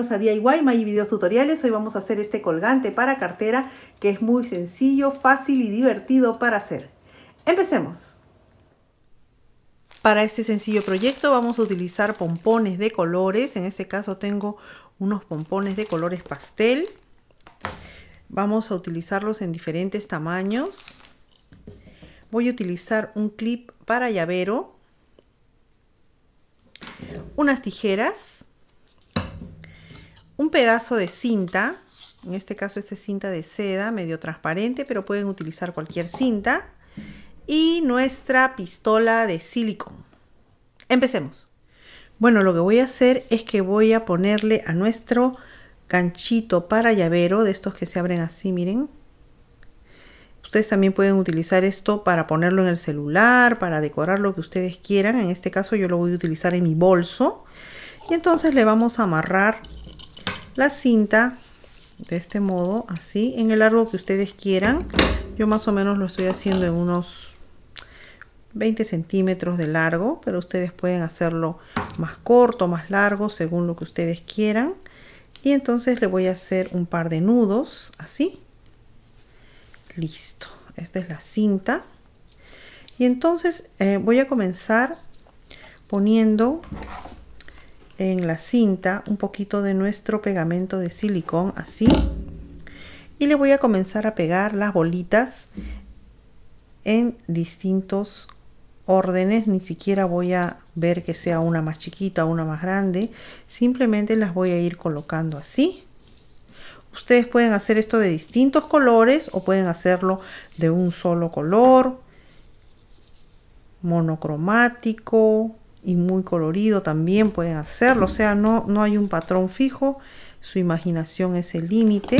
bienvenidos a DIY May Videos Tutoriales. Hoy vamos a hacer este colgante para cartera que es muy sencillo, fácil y divertido para hacer. Empecemos. Para este sencillo proyecto vamos a utilizar pompones de colores. En este caso tengo unos pompones de colores pastel. Vamos a utilizarlos en diferentes tamaños. Voy a utilizar un clip para llavero, unas tijeras, un pedazo de cinta, en este caso esta es cinta de seda medio transparente, pero pueden utilizar cualquier cinta, y nuestra pistola de silicón. Empecemos. Bueno, lo que voy a hacer es que voy a ponerle a nuestro ganchito para llavero, de estos que se abren así, miren. Ustedes también pueden utilizar esto para ponerlo en el celular, para decorar lo que ustedes quieran. En este caso yo lo voy a utilizar en mi bolso. Y entonces le vamos a amarrar la cinta de este modo, así, en el largo que ustedes quieran. Yo más o menos lo estoy haciendo en unos 20 centímetros de largo, pero ustedes pueden hacerlo más corto, más largo, según lo que ustedes quieran. Y entonces le voy a hacer un par de nudos, así. Listo, esta es la cinta. Y entonces voy a comenzar poniendo en la cinta un poquito de nuestro pegamento de silicón, así. Y le voy a comenzar a pegar las bolitas en distintos órdenes. Ni siquiera voy a ver que sea una más chiquita o una más grande. Simplemente las voy a ir colocando así. Ustedes pueden hacer esto de distintos colores o pueden hacerlo de un solo color, monocromático y muy colorido también pueden hacerlo. O sea, no hay un patrón fijo, su imaginación es el límite.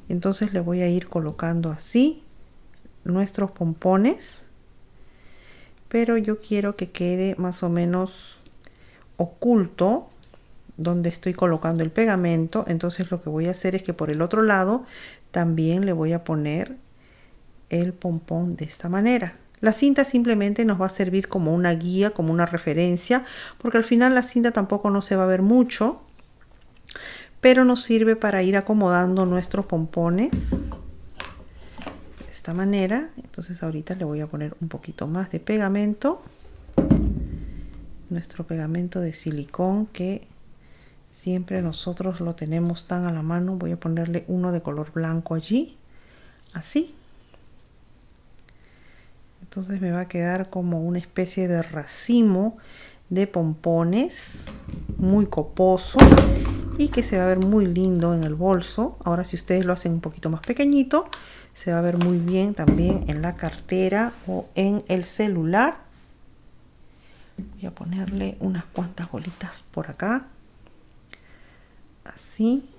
Entonces le voy a ir colocando así nuestros pompones, pero yo quiero que quede más o menos oculto donde estoy colocando el pegamento. Entonces lo que voy a hacer es que por el otro lado también le voy a poner el pompón de esta manera. La cinta simplemente nos va a servir como una guía, como una referencia, porque al final la cinta tampoco no se va a ver mucho, pero nos sirve para ir acomodando nuestros pompones de esta manera. Entonces ahorita le voy a poner un poquito más de pegamento, nuestro pegamento de silicón que siempre nosotros lo tenemos tan a la mano. Voy a ponerle uno de color blanco allí, así. Entonces me va a quedar como una especie de racimo de pompones, muy coposo y que se va a ver muy lindo en el bolso. Ahora si ustedes lo hacen un poquito más pequeñito, se va a ver muy bien también en la cartera o en el celular. Voy a ponerle unas cuantas bolitas por acá. Así,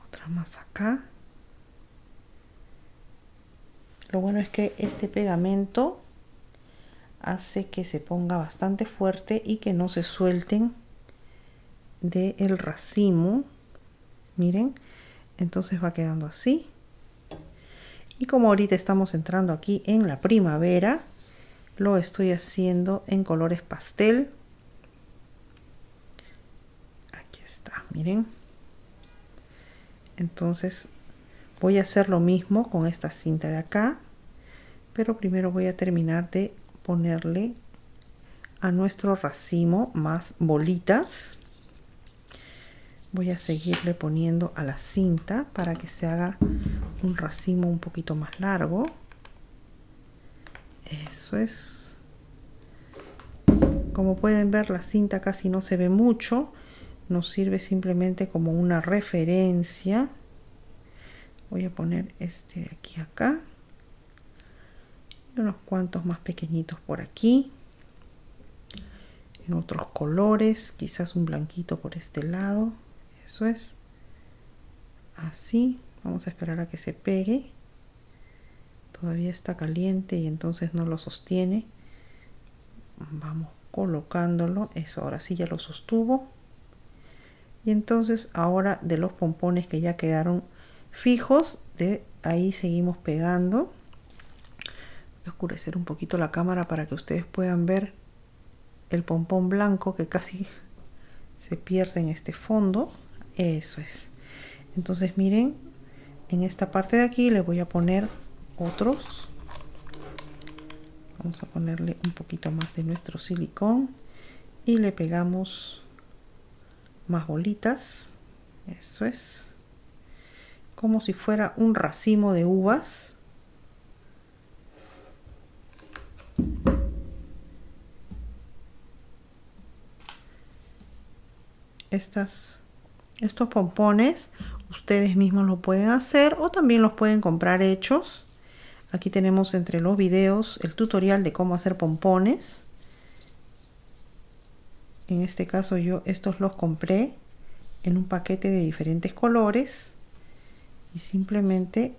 otra más acá. Lo bueno es que este pegamento hace que se ponga bastante fuerte y que no se suelten del racimo. Miren, entonces va quedando así. Y como ahorita estamos entrando aquí en la primavera, lo estoy haciendo en colores pastel. Está, miren. Entonces voy a hacer lo mismo con esta cinta de acá, pero primero voy a terminar de ponerle a nuestro racimo más bolitas. Voy a seguirle poniendo a la cinta para que se haga un racimo un poquito más largo. Eso es. Como pueden ver, la cinta casi no se ve mucho. Nos sirve simplemente como una referencia. Voy a poner este de aquí acá. Y unos cuantos más pequeñitos por aquí. En otros colores. Quizás un blanquito por este lado. Eso es. Así. Vamos a esperar a que se pegue. Todavía está caliente y entonces no lo sostiene. Vamos colocándolo. Eso, ahora sí ya lo sostuvo. Y entonces ahora de los pompones que ya quedaron fijos, de ahí seguimos pegando. Voy a oscurecer un poquito la cámara para que ustedes puedan ver el pompón blanco que casi se pierde en este fondo. Eso es. Entonces miren, en esta parte de aquí le voy a poner otros. Vamos a ponerle un poquito más de nuestro silicón y le pegamos más bolitas. Eso es. Como si fuera un racimo de uvas. Estos pompones ustedes mismos lo pueden hacer o también los pueden comprar hechos. Aquí tenemos entre los videos el tutorial de cómo hacer pompones. En este caso yo estos los compré en un paquete de diferentes colores y simplemente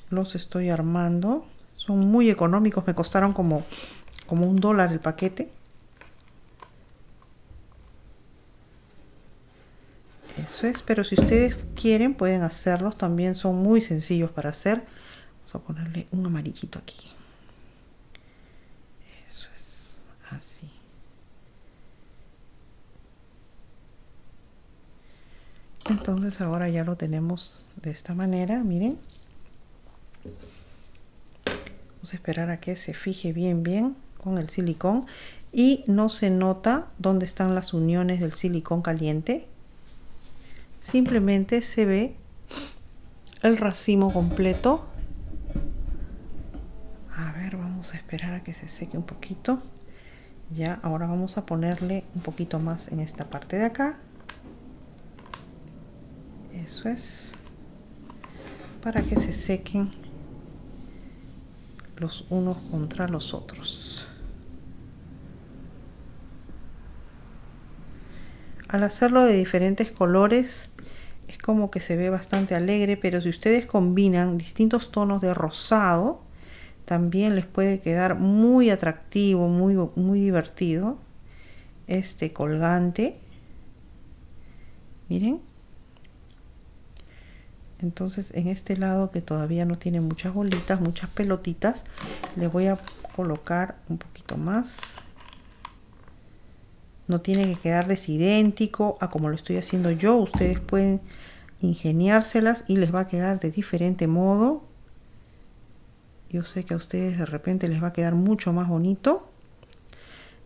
los estoy armando. Son muy económicos, me costaron como $1 el paquete. Eso es, pero si ustedes quieren pueden hacerlos, también son muy sencillos para hacer. Vamos a ponerle un amarillito aquí. Eso es, así. Entonces ahora ya lo tenemos de esta manera, miren. Vamos a esperar a que se fije bien con el silicón y no se nota dónde están las uniones del silicón caliente. Simplemente se ve el racimo completo. A ver, vamos a esperar a que se seque un poquito. Ya, ahora vamos a ponerle un poquito más en esta parte de acá. Eso es. Para que se sequen los unos contra los otros. Al hacerlo de diferentes colores es como que se ve bastante alegre, pero si ustedes combinan distintos tonos de rosado también les puede quedar muy atractivo, muy divertido este colgante. Miren. Entonces en este lado que todavía no tiene muchas bolitas, muchas pelotitas, le voy a colocar un poquito más. No tiene que quedarles idéntico a como lo estoy haciendo yo. Ustedes pueden ingeniárselas y les va a quedar de diferente modo. Yo sé que a ustedes de repente les va a quedar mucho más bonito.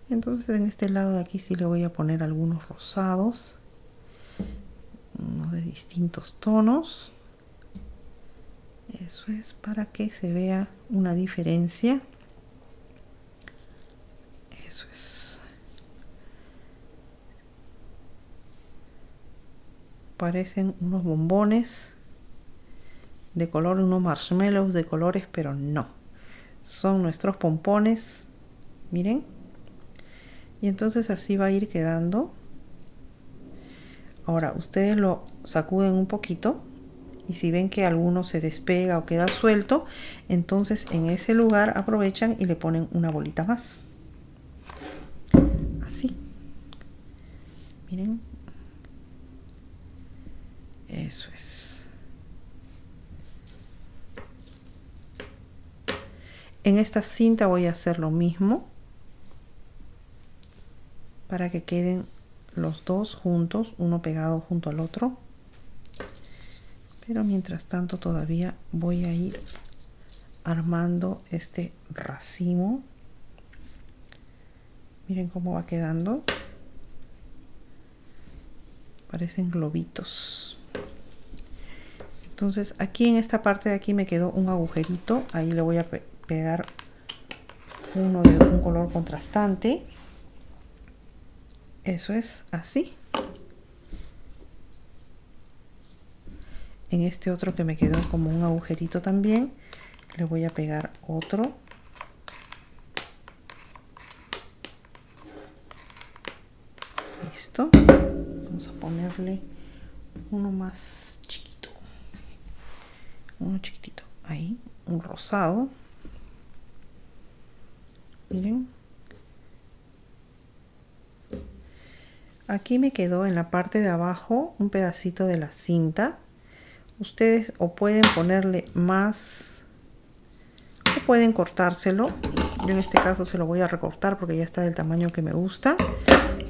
Entonces en este lado de aquí sí le voy a poner algunos rosados. Unos de distintos tonos. Eso es para que se vea una diferencia. Eso es. Parecen unos bombones de color, unos marshmallows de colores, pero no. Son nuestros pompones. Miren. Y entonces así va a ir quedando. Ahora ustedes lo sacuden un poquito. Y si ven que alguno se despega o queda suelto, entonces en ese lugar aprovechan y le ponen una bolita más. Así. Miren. Eso es. En esta cinta voy a hacer lo mismo para que queden los dos juntos, uno pegado junto al otro. Pero mientras tanto todavía voy a ir armando este racimo. Miren cómo va quedando. Parecen globitos. Entonces aquí en esta parte de aquí me quedó un agujerito. Ahí le voy a pegar uno de un color contrastante. Eso es así. En este otro que me quedó como un agujerito también, le voy a pegar otro. Listo. Vamos a ponerle uno más chiquito. Uno chiquitito. Ahí, un rosado. Miren. Aquí me quedó en la parte de abajo un pedacito de la cinta. Ustedes o pueden ponerle más o pueden cortárselo. Yo en este caso se lo voy a recortar porque ya está del tamaño que me gusta.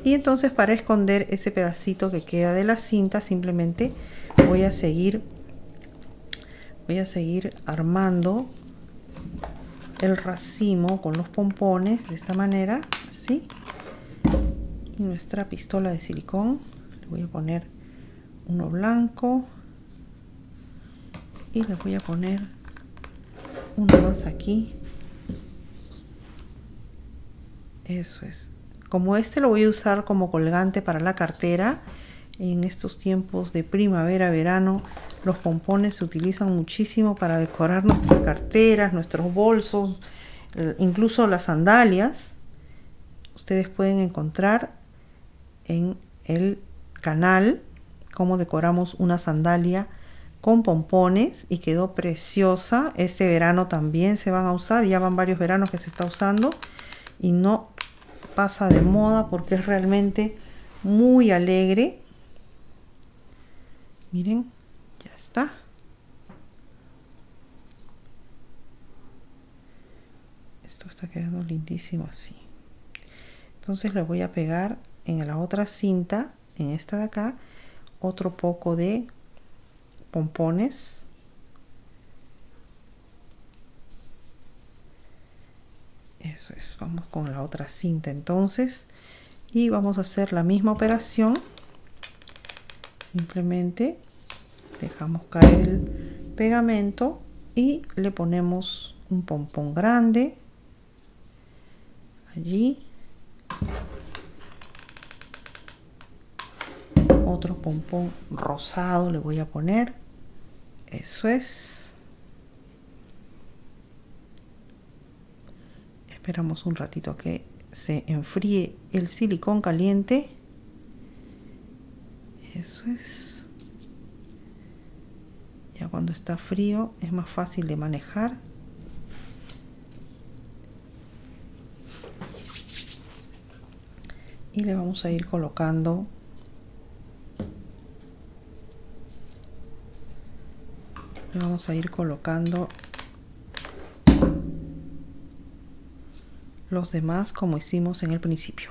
Y entonces para esconder ese pedacito que queda de la cinta, simplemente voy a seguir armando el racimo con los pompones de esta manera, así. Y nuestra pistola de silicón, le voy a poner uno blanco y le voy a poner uno más aquí. Eso es. Como este lo voy a usar como colgante para la cartera, en estos tiempos de primavera, verano, los pompones se utilizan muchísimo para decorar nuestras carteras, nuestros bolsos, incluso las sandalias. Ustedes pueden encontrar en el canal cómo decoramos una sandalia con pompones y quedó preciosa. Este verano también se van a usar, ya van varios veranos que se está usando y no pasa de moda porque es realmente muy alegre. Miren, ya está. Esto está quedando lindísimo así. Entonces le voy a pegar en la otra cinta, en esta de acá, otro poco de pompones. Eso es, vamos con la otra cinta entonces y vamos a hacer la misma operación. Simplemente dejamos caer el pegamento y le ponemos un pompón grande allí, otro pompón rosado le voy a poner. Eso es. Esperamos un ratito que se enfríe el silicón caliente. Eso es. Ya cuando está frío es más fácil de manejar. Y le vamos a ir colocando los demás como hicimos en el principio.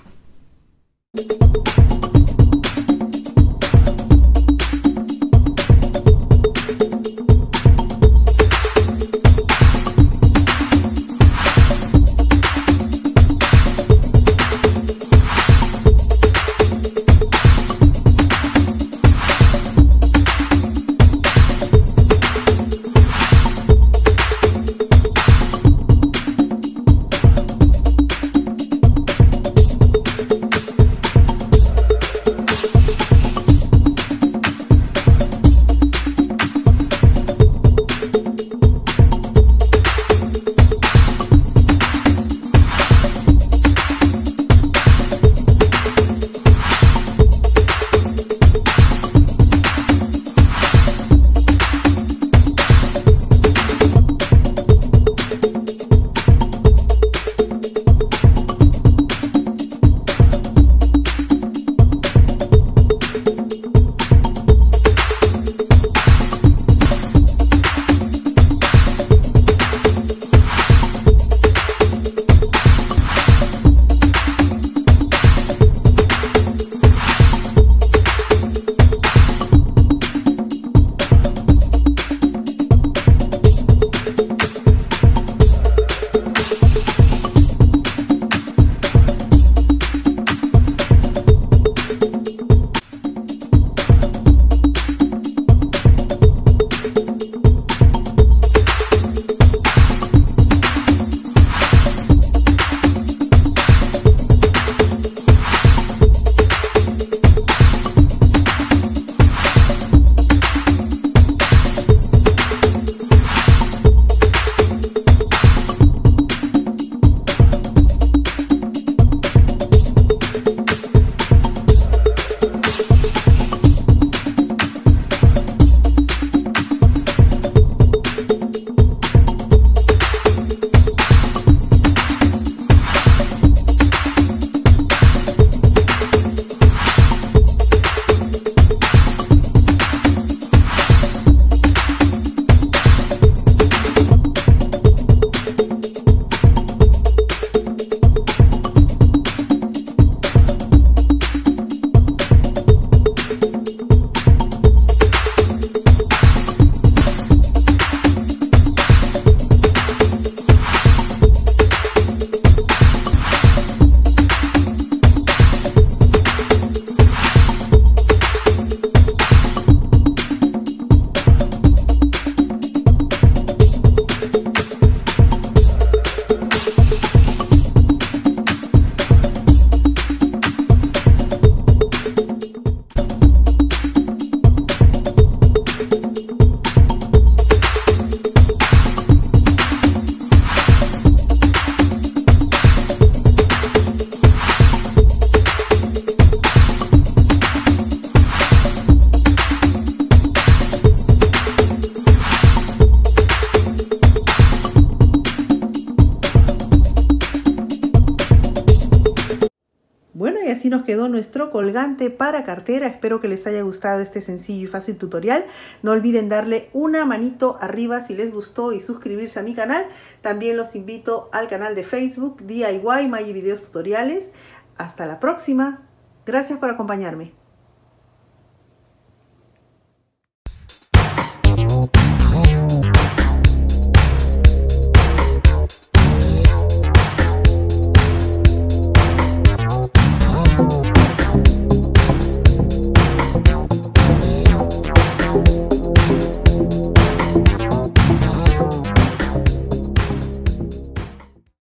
nos quedó nuestro colgante para cartera. Espero que les haya gustado este sencillo y fácil tutorial. No olviden darle una manito arriba si les gustó y suscribirse a mi canal. También los invito al canal de Facebook DIY Maggi Videos Tutoriales. Hasta la próxima. Gracias por acompañarme.